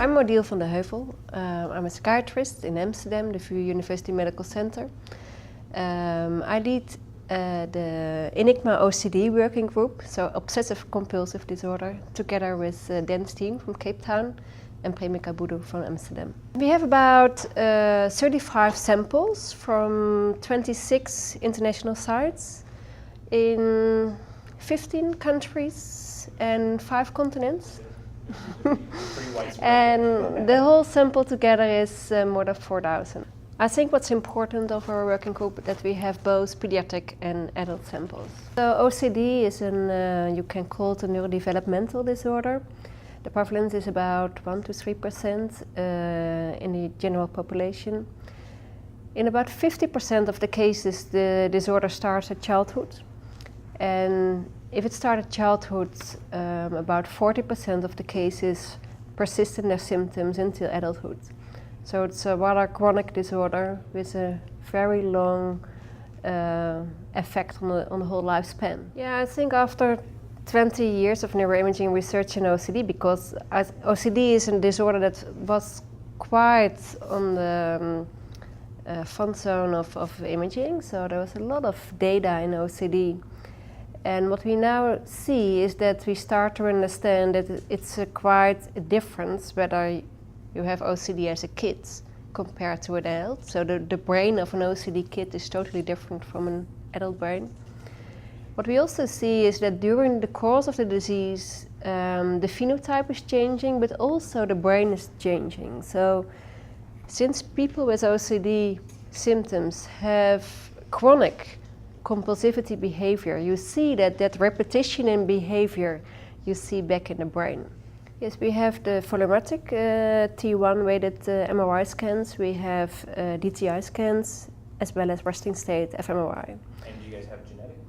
I'm Odile van de Heuvel. I'm a psychiatrist in Amsterdam, the VU University Medical Center. I lead the Enigma-OCD working group, so obsessive compulsive disorder, together with Dan's team from Cape Town and Premika Boudou from Amsterdam. We have about 35 samples from 26 international sites in 15 countries and 5 continents. And the whole sample together is more than 4,000. I think what's important of our working group is that we have both pediatric and adult samples. So OCD is you can call it a neurodevelopmental disorder. The prevalence is about 1 to 3% in the general population. In about 50% of the cases, the disorder starts at childhood. And if it started childhood, about 40% of the cases persist in their symptoms until adulthood. So it's a rather chronic disorder with a very long effect on the whole lifespan. Yeah, I think after 20 years of neuroimaging research in OCD, because OCD is a disorder that was quite on the front zone of imaging, so there was a lot of data in OCD. And what we now see is that we start to understand that it's quite a difference whether you have OCD as a kid compared to an adult. So the brain of an OCD kid is totally different from an adult brain. What we also see is that during the course of the disease, the phenotype is changing, but also the brain is changing. So since people with OCD symptoms have chronic compulsivity behavior, you see that repetition in behavior you see back in the brain. Yes, we have the volumetric T1 weighted MRI scans, we have DTI scans, as well as resting state fMRI. And do you guys have genetics?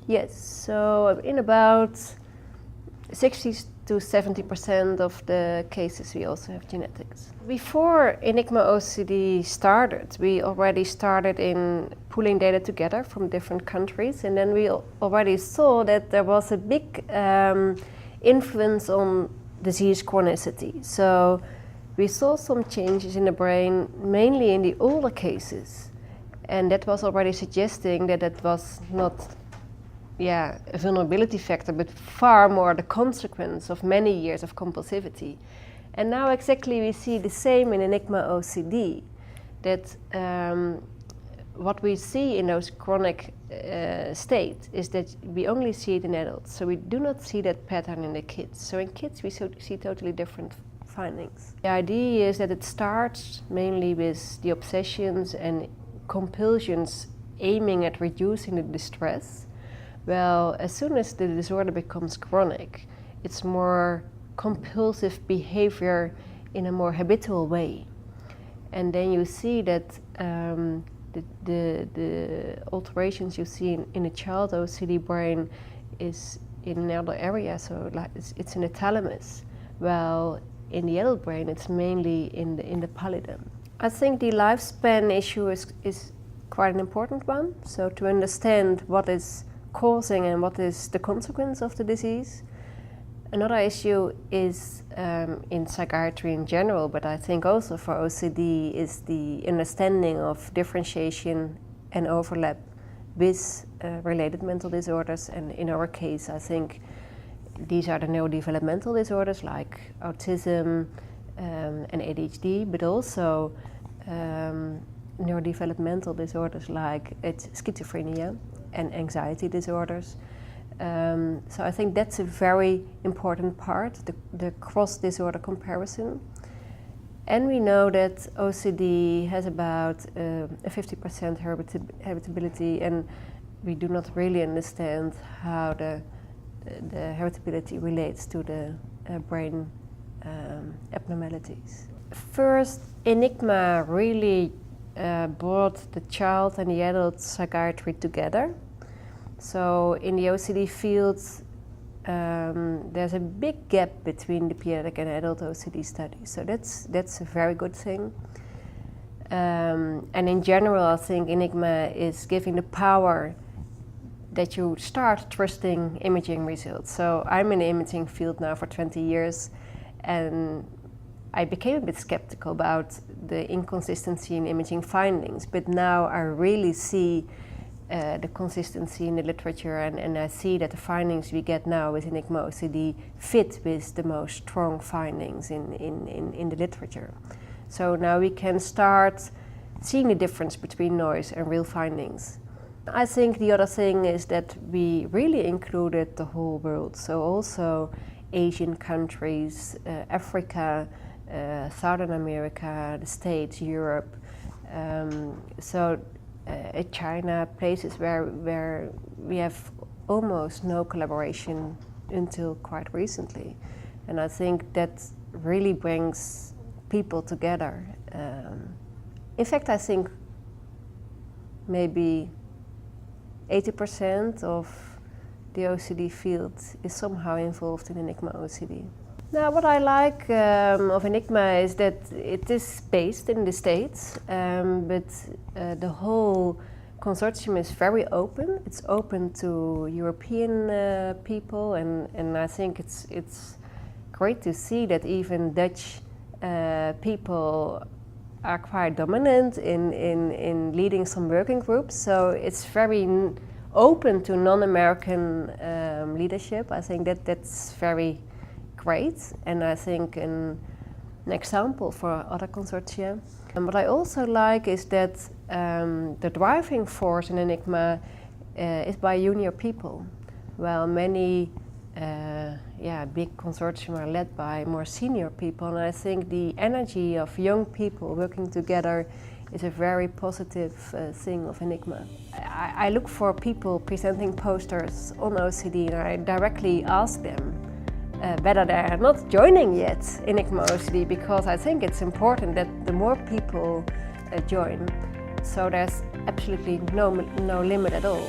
Yes, so in about 60 to 70% of the cases we also have genetics. Before Enigma-OCD started, we already started in pooling data together from different countries, and then we already saw that there was a big influence on disease chronicity. So we saw some changes in the brain, mainly in the older cases, and that was already suggesting that it was not a vulnerability factor, but far more the consequence of many years of compulsivity. And now exactly we see the same in Enigma-OCD, that what we see in those chronic states is that we only see it in adults, so we do not see that pattern in the kids. So in kids we see totally different findings. The idea is that it starts mainly with the obsessions and compulsions aiming at reducing the distress. Well, as soon as the disorder becomes chronic, it's more compulsive behavior in a more habitual way. And then you see that the alterations you see in a child OCD brain is in another area, so like it's in the thalamus. Well, in the adult brain, it's mainly in the pallidum. I think the lifespan issue is quite an important one. So to understand what is causing and what is the consequence of the disease. Another issue is in psychiatry in general, but I think also for OCD, is the understanding of differentiation and overlap with related mental disorders. And in our case, I think these are the neurodevelopmental disorders like autism and ADHD, but also neurodevelopmental disorders like schizophrenia and anxiety disorders. So I think that's a very important part, the cross-disorder comparison. And we know that OCD has about a 50% heritability, and we do not really understand how the heritability relates to the brain abnormalities. First, Enigma really brought the child and the adult psychiatry together. So in the OCD field, there's a big gap between the pediatric and adult OCD studies. So that's a very good thing. And in general, I think Enigma is giving the power that you start trusting imaging results. So I'm in the imaging field now for 20 years, and I became a bit skeptical about the inconsistency in imaging findings, but now I really see the consistency in the literature, and I see that the findings we get now with Enigma-OCD fit with the most strong findings in the literature. So now we can start seeing the difference between noise and real findings. I think the other thing is that we really included the whole world, so also Asian countries, Africa, Southern America, the States, Europe, China, places where we have almost no collaboration until quite recently. And I think that really brings people together. In fact, I think maybe 80% of the OCD field is somehow involved in Enigma-OCD. Now, what I like of Enigma is that it is based in the States, but the whole consortium is very open. It's open to European people, and I think it's great to see that even Dutch people are quite dominant in leading some working groups. So it's very open to non-American leadership. I think that's very great, and I think an example for other consortia. And what I also like is that the driving force in Enigma is by junior people, while many big consortium are led by more senior people. And I think the energy of young people working together is a very positive thing of Enigma. I look for people presenting posters on OCD, and I directly ask them whether they are not joining yet Enigma-OCD, because I think it's important that the more people join, so there's absolutely no limit at all.